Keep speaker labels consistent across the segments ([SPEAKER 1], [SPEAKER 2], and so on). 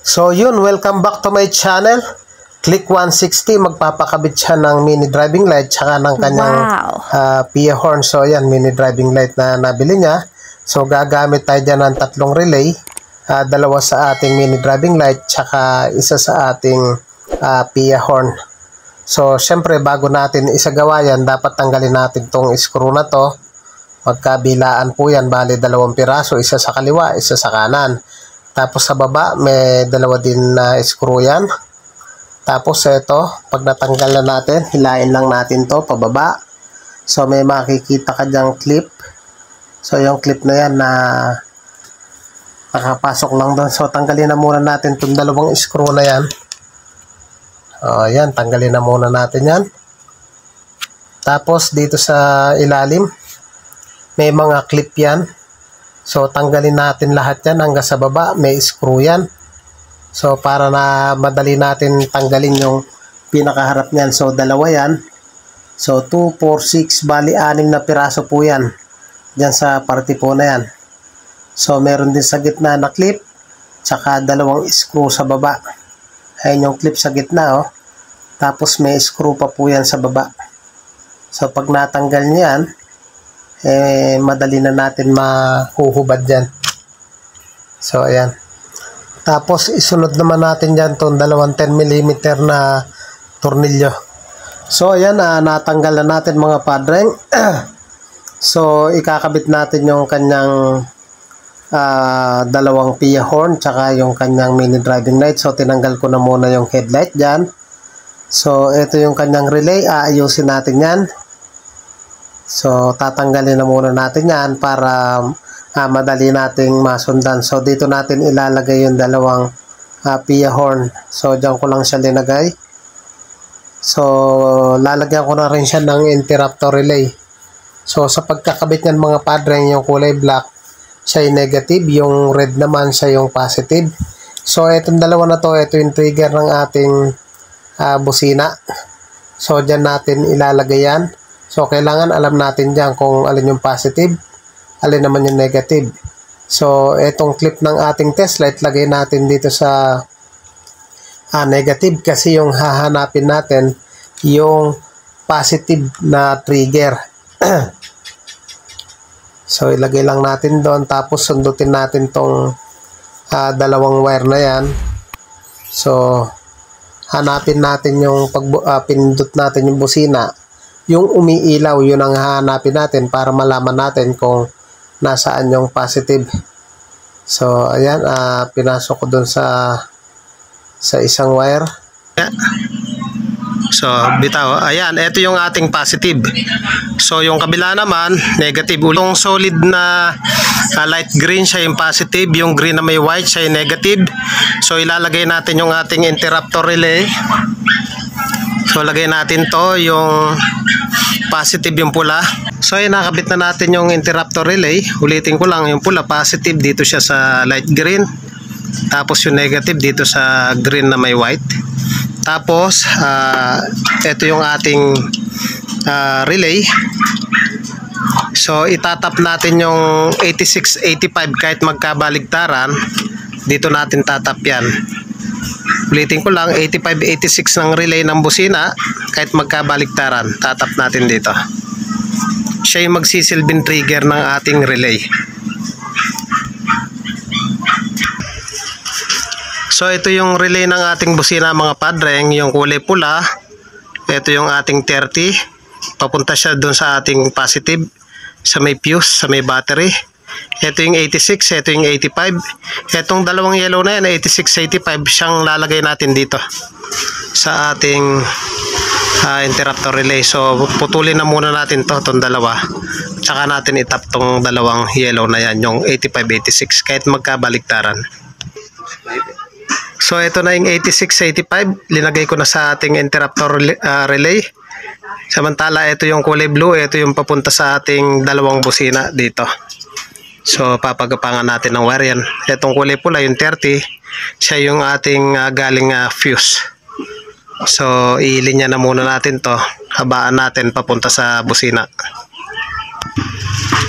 [SPEAKER 1] So yun, welcome back to my channel. Click 160, magpapakabit siya ng mini driving light tsaka ng kanyang PIA horn. So yan, mini driving light na nabili niya. So gagamit tayo dyan ng tatlong relay. Dalawa sa ating mini driving light tsaka isa sa ating PIA horn. So syempre bago natin isagawa yan, dapat tanggalin natin tong screw na to. Magkabilaan po yan, bali 2 piraso, isa sa kaliwa, isa sa kanan. Tapos sa baba, may 2 din na screw yan. Tapos ito, pag natanggal na natin, hilain lang natin to pababa. So may makikita ka dyang clip. So yung clip na yan na nakapasok lang doon. So tanggalin na muna natin itong 2 screw na yan. Yan, tanggalin na muna natin yan. Tapos dito sa ilalim, may mga clip yan. So tanggalin natin lahat yan hanggang sa baba, may screw yan. So para na madali natin tanggalin yung pinakaharap niyan. So 2 yan. So 2, 4, 6, bali 6 na piraso po yan. Diyan sa parte po na yan. So meron din sa gitna na clip. Tsaka 2 screw sa baba. Ayan yung clip sa gitna, oh. Tapos may screw pa po yan sa baba. So pag natanggal niyan, madali na natin mahuhubad dyan. So ayan. Tapos isunod naman natin dyan itong 2 10mm na tornilyo. So ayan, natanggal na natin mga padreng. So ikakabit natin yung kanyang 2 PIA horn tsaka yung kanyang mini driving light. So tinanggal ko na muna yung headlight dyan. So ito yung kanyang relay, aayusin natin yan. So tatanggalin na muna natin yan para madali nating masundan. So dito natin ilalagay yung 2 PIA horn. So dyan ko lang siya linagay. So lalagyan ko na rin siya ng interrupter relay. So sa pagkakabit niyan mga padreng, yung kulay black siya yung negative, yung red naman siya yung positive. So itong 2 na to, ito yung trigger ng ating busina. So dyan natin ilalagay yan. So kailangan alam natin dyan kung alin yung positive, alin naman yung negative. So itong clip ng ating test light, lagay natin dito sa negative kasi yung hahanapin natin yung positive na trigger. So ilagay lang natin doon, tapos sundutin natin tong 2 wire na yan. So hanapin natin yung pindot natin yung busina, yung umiilaw, yun ang hahanapin natin para malaman natin kung nasaan yung positive. So ayan, pinasok ko dun sa isang wire. So bitaw, ayan, ito yung ating positive. So yung kabila naman negative. Yung solid na light green siya yung positive, yung green na may white siya yung negative. So ilalagay natin yung ating interrupter relay. So lagay natin to, yung positive yung pula. So ayan, nakabit na natin yung interrupter relay. Ulitin ko lang, yung pula positive dito siya sa light green. Tapos yung negative dito sa green na may white. Tapos ito yung ating relay. So itatap natin yung 86, 85 kahit magkabaligtaran. Dito natin tatap yan. Ulitin ko lang, 85, 86 ng relay ng busina kahit magkabaligtaran, tatap natin dito. Siya yung magsisilbing trigger ng ating relay. So ito yung relay ng ating busina mga padreng, yung kulay pula. Ito yung ating 30. Papunta siya dun sa ating positive, sa may fuse, sa may battery. Ito yung 86, ito yung 85. Itong 2 yellow na yan, 86, 85, siyang lalagay natin dito sa ating interrupter relay. So putulin na muna natin to, itong 2. Tsaka natin itap tong 2 yellow na yan, yung 85, 86, kahit magkabaligtaran. So ito na yung 86, 85, linagay ko na sa ating interrupter relay. Samantala ito yung kulay blue, ito yung papunta sa ating 2 busina dito. So papagapangan natin ng wire yan. Itong kulay pula yung 30, siya yung ating galing fuse. So ilinya na muna natin to, habaan natin papunta sa busina.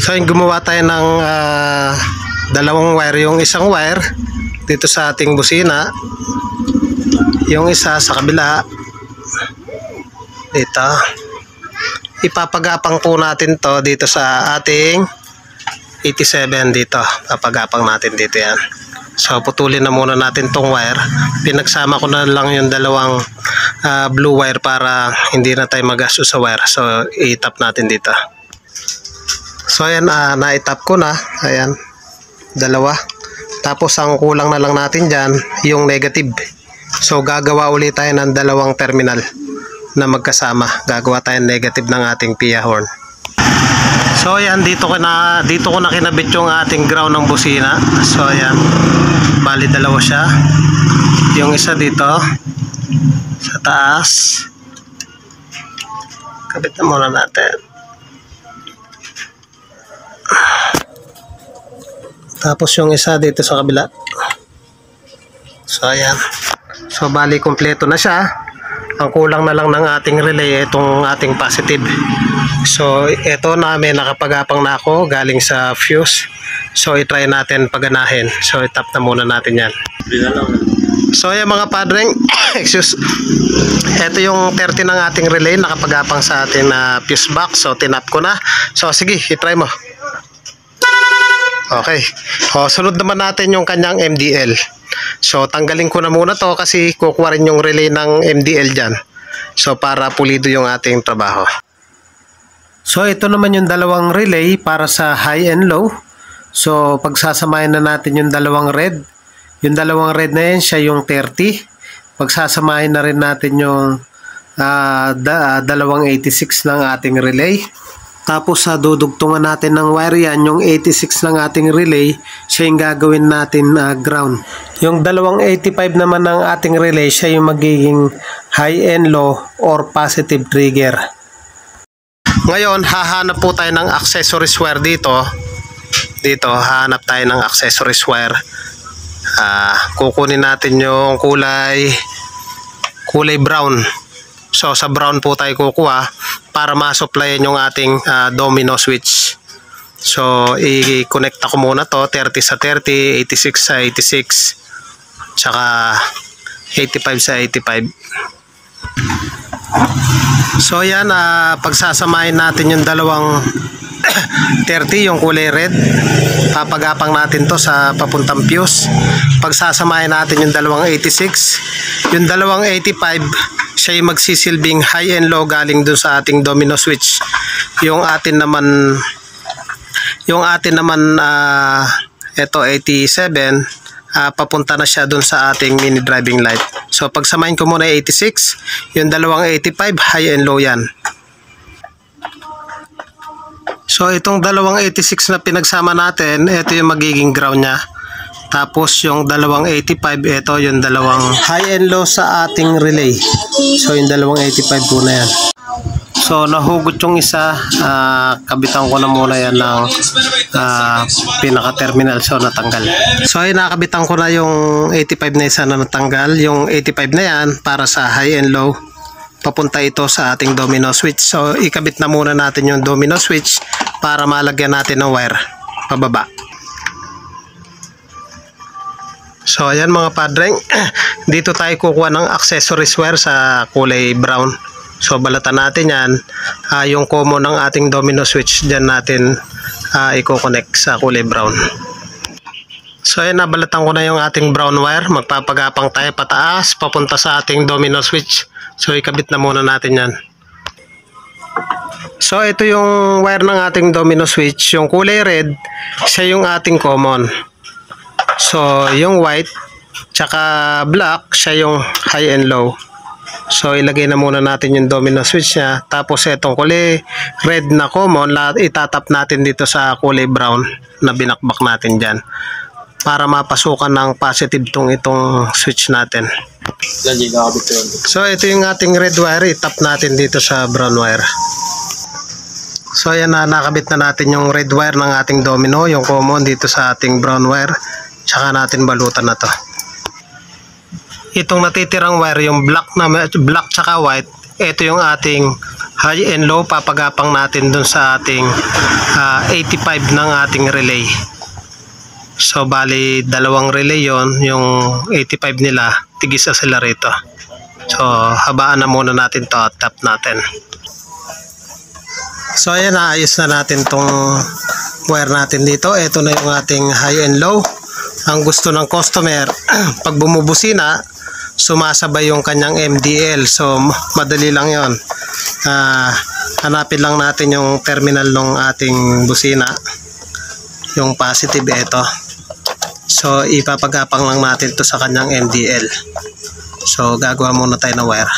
[SPEAKER 1] So yung gumawa tayo ng 2 wire, yung isang wire dito sa ating busina. Yung isa sa kabila dito. Ipapagapang po natin to dito sa ating 87 dito. Papagapang natin dito yan. So putulin na muna natin tong wire. Pinagsama ko na lang yung dalawang blue wire para hindi na tayo magastos sa wire. So i-tap natin dito. So ayan, na-tap ko na. Ayan, dalawa. Tapos ang kulang na lang natin dyan yung negative. So gagawa ulit tayo ng dalawang terminal na magkasama. Gagawa tayo negative ng ating PIA horn. So ayan, dito ko na kinabit yung ating ground ng busina. So ayan, bali dalawa siya. Yung isa dito sa taas. Kabit na muna natin. Tapos yung isa dito sa kabila. So ayan. So bali kompleto na siya. Ang kulang na lang ng ating relay itong ating positive. So ito na, may nakapagapang na ako galing sa fuse. So i-try natin paganahin. So i-tap na muna natin yan. So ayan mga padreng, excuse. Ito yung 30 ng ating relay nakapagapang sa ating fuse box. So tinap ko na. So sige, i-try mo. Okay. O, sunod naman natin yung kanyang MDL. So tanggalin ko na muna to kasi kukuha rin yung relay ng MDL dyan. So para pulido yung ating trabaho. So ito naman yung dalawang relay para sa high and low. So pagsasamahin na natin yung dalawang red. Yung dalawang red na yan, siya yung 30. Pagsasamahin na rin natin yung dalawang 86 ng ating relay. Tapos sa dudugtungan natin ng wire yan, yung 86 ng ating relay, siya yung gagawin natin ground. Yung dalawang 85 naman ng ating relay, siya yung magiging high and low or positive trigger. Ngayon, hahanap po tayo ng accessories wire dito. Dito, hahanap tayo ng accessories wire. Kukunin natin yung kulay brown. So sa brown po tayo kukuha para ma-supplyan yung ating domino switch. So i-connect ako muna to, 30 sa 30, 86 sa 86, tsaka 85 sa 85. So yan, pagsasamahin natin yung dalawang 30, yung kulay red, papagapang natin to sa papuntang fuse. Pagsasamahin natin yung dalawang 86, yung dalawang 85, siya yung magsisilbing high and low galing dun sa ating domino switch. Yung atin naman ito 87, papunta na siya dun sa ating mini driving light. So pagsamahin ko muna 86, yung dalawang 85 high and low yan. So itong dalawang 86 na pinagsama natin, ito yung magiging ground nya. Tapos yung dalawang 85, ito yung dalawang high and low sa ating relay. So yung dalawang 85 po na yan. So nahugot yung isa, kabitan ko na muna yan ng pinaka-terminal. So natanggal. So ay nakabitan ko na yung 85 na isa na natanggal. Yung 85 na yan para sa high and low. Papunta ito sa ating domino switch. So ikabit na muna natin yung domino switch para malagyan natin ng wire pababa. So ayan mga padreng, dito tayo kukuha ng accessories wire sa kulay brown. So balatan natin yan, yung common ng ating domino switch dyan natin i-connect sa kulay brown. So ayan, nabalatan ko na yung ating brown wire. Magpapagapang tayo pataas papunta sa ating domino switch. So ikabit na muna natin yan. So ito yung wire ng ating domino switch. Yung kulay red, siya yung ating common. So yung white tsaka black, siya yung high and low. So ilagay na muna natin yung domino switch niya. Tapos itong kulay red na common, itatap natin dito sa kulay brown na binakbak natin dyan para mapasukan ng positive itong switch natin. So ito yung ating red wire, itap natin dito sa brown wire. So ayan na, nakabit na natin yung red wire ng ating domino, yung common dito sa ating brown wire. Tsaka natin balutan na to. Itong natitirang wire, yung black tsaka white, ito yung ating high and low. Papagapang natin dun sa ating 85 ng ating relay. So bali dalawang relay yon, yung 85 nila tigis accelerator. So habaan na muna natin to at tap natin. So ayan, naayos na natin tong wire natin dito. Ito na yung ating high and low. Ang gusto ng customer pag bumubusina sumasabay yung kanyang MDL. So madali lang yon. Hanapin lang natin yung terminal ng ating busina, yung positive ito. So ipapagapang lang natin to sa kanyang MDL. So gagawa muna tayo ng wire.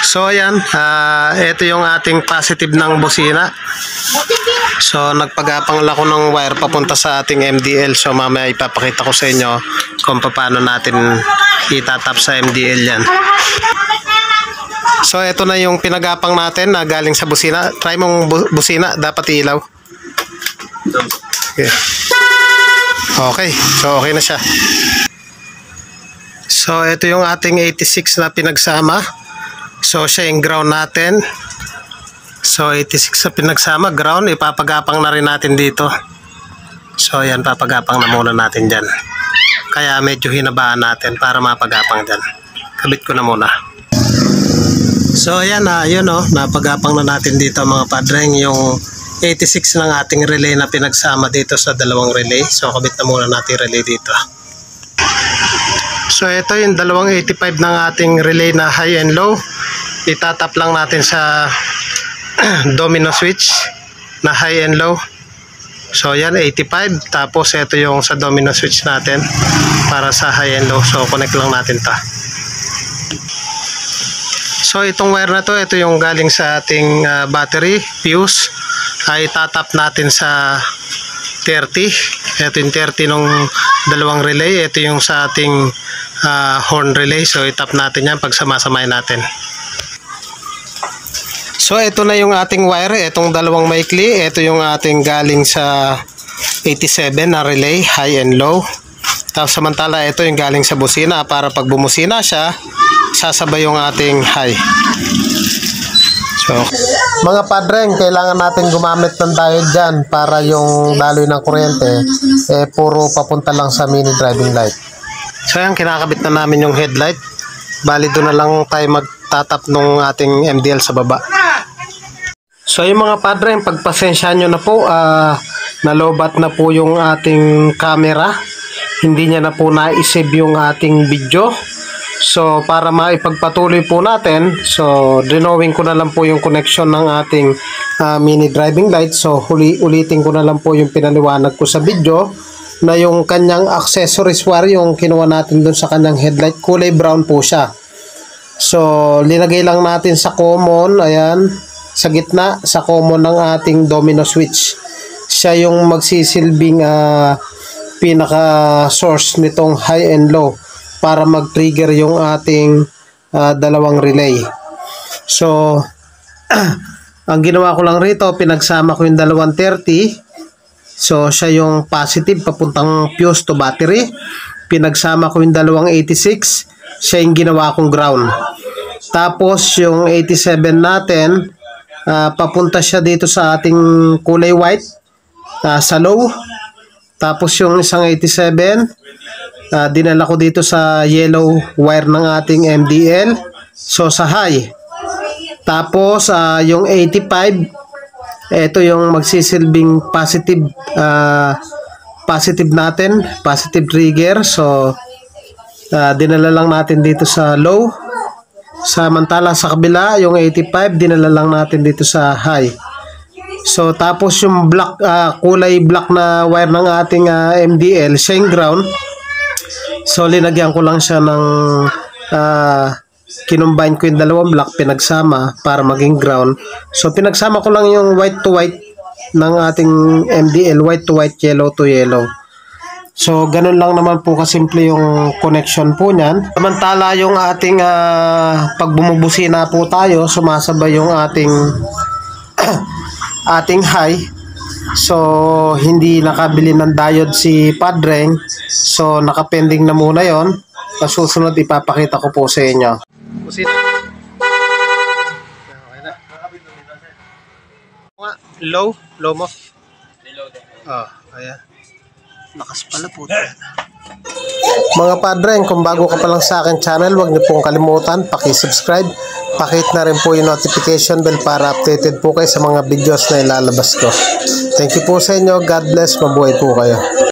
[SPEAKER 1] So ayan, ito yung ating positive ng busina. So nagpagapang lang ako ng wire papunta sa ating MDL. So mamaya ipapakita ko sa inyo kung paano natin itatap sa MDL yan. So ito na yung pinagapang natin na galing sa busina. Try mong busina, dapat ilaw. Okay. Okay, so okay na siya. So ito yung ating 86 na pinagsama. So siya yung ground natin. So 86 na pinagsama, ground, ipapagapang na rin natin dito. So ayan, papagapang na muna natin dyan. Kaya medyo hinabaan natin para mapagapang dyan. Kabit ko na muna. So ayan, yun napagapang na natin dito mga padreng, yung 86 ng ating relay na pinagsama dito sa dalawang relay. So kabit na muna natin relay dito. So ito yung dalawang 85 ng ating relay na high and low. Itatap lang natin sa domino switch na high and low. So yan 85, tapos ito yung sa domino switch natin para sa high and low. So connect lang natin ta. So itong wire na to, ito yung galing sa ating battery fuse, ay tatap natin sa 30. Ito yung 30 ng dalawang relay. Ito yung sa ating horn relay. So itap natin yan pag samasamahin natin. So ito na yung ating wire, itong dalawang maikli. Ito yung ating galing sa 87 na relay, high and low. Tapos samantala ito yung galing sa busina, para pag bumusina siya, sasabay yung ating high. So mga padreng, kailangan natin gumamit ng diode dyan para yung daloy ng kuryente puro papunta lang sa mini driving light. So yan, kinakabit na namin yung headlight. Bali doon na lang tayo magtatap ng ating MDL sa baba. So yung mga padre, pagpasensya nyo na po, nalobat na po yung ating camera. Hindi niya na po na-save yung ating video. So para maipagpatuloy po natin, so drawing ko na lang po yung connection ng ating mini driving light. So ulitin ko na lang po yung pinaliwanag ko sa video, na yung kanyang accessories wire, yung kinuha natin dun sa kanyang headlight, kulay brown po siya. So linagay lang natin sa common, ayan, sa gitna, sa common ng ating domino switch. Siya yung magsisilbing pinaka source nitong high and low para mag-trigger yung ating dalawang relay. So ang ginawa ko lang rito, pinagsama ko yung dalawang 30. So siya yung positive papuntang fuse to battery. Pinagsama ko yung dalawang 86, siya yung ginawa kong ground. Tapos yung 87 natin, papunta siya dito sa ating kulay white, sa low. Tapos yung isang 87, dinala ko dito sa yellow wire ng ating MDL, so sa high. Tapos yung 85, ito yung magsisilbing positive, positive natin, positive trigger. So dinala lang natin dito sa low. Samantala sa kabila, yung 85, dinala lang natin dito sa high. So tapos yung black, kulay black na wire ng ating MDL, siya yung ground. So linagyan ko lang siya ng kinumbine ko yung dalawang black, pinagsama para maging ground. So pinagsama ko lang yung white to white ng ating MDL, white to white, yellow to yellow. So ganun lang naman po kasimple yung connection po niyan. Samantala yung ating pag bumubusina po tayo, sumasabay yung ating ating high. So hindi nakabili ng diode si Padreng, so nakapending na muna yon. Susunod ipapakita ko po sa inyo. Busina. Okay na. Low mo. Low din. Oh, ayan.
[SPEAKER 2] Lakas pala po.
[SPEAKER 1] Mga padre, kung bago ka pa lang sa akin channel, huwag niyo pong kalimutan, paki-subscribe, pakihit na rin po yung notification bell para updated po kayo sa mga videos na ilalabas ko. Thank you po sa inyo. God bless. Mabuhay po kayo.